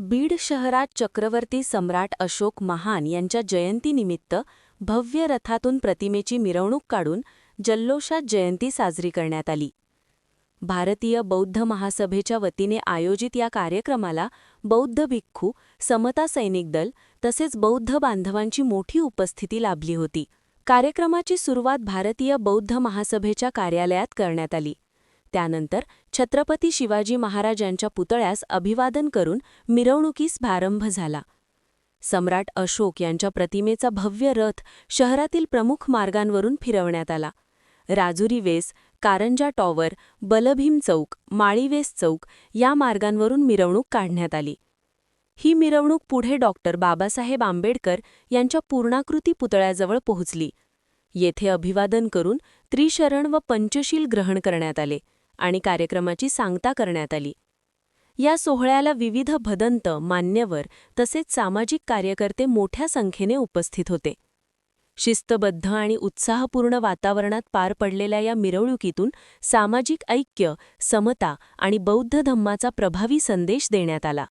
बीड शहरात चक्रवर्ती सम्राट अशोक महान यांच्या जयंतीनिमित्त भव्य रथातून प्रतिमेची मिरवणूक काढून जल्लोषात जयंती साजरी करण्यात आली. भारतीय बौद्ध महासभेच्या वतीने आयोजित या कार्यक्रमाला बौद्ध भिक्खू, समता सैनिक दल तसेच बौद्ध बांधवांची मोठी उपस्थिती लाभली होती. कार्यक्रमाची सुरुवात भारतीय बौद्ध महासभेच्या कार्यालयात करण्यात आली. त्यानंतर छत्रपती शिवाजी महाराज यांच्या पुतळ्यास अभिवादन करून मिरवणुकीस प्रारंभ झाला. सम्राट अशोक यांच्या प्रतिमेचा भव्य रथ शहरातील प्रमुख मार्गांवरून फिरवण्यात आला. राजुरी वेस, कारंजा टॉवर, बलभीम चौक, माळीवेस चौक या मार्गांवरून मिरवणूक काढण्यात आली. ही मिरवणूक पुढे बाबासाहेब आंबेडकर यांच्या पूर्णाकृती पुतळ्याजवळ पोहोचली. येथे अभिवादन करून त्रिशरण व पंचशील ग्रहण करण्यात आले आणि कार्यक्रमाची सांगता करण्यात आली. या सोहळ्याला विविध भदंत, मान्यवर तसेच सामाजिक कार्यकर्ते मोठ्या संख्येने उपस्थित होते. शिस्तबद्ध आणि उत्साहपूर्ण वातावरणात पार पडलेल्या या मिरवणुकीतून सामाजिक ऐक्य, समता आणि बौद्ध धम्माचा प्रभावी संदेश देण्यात आला.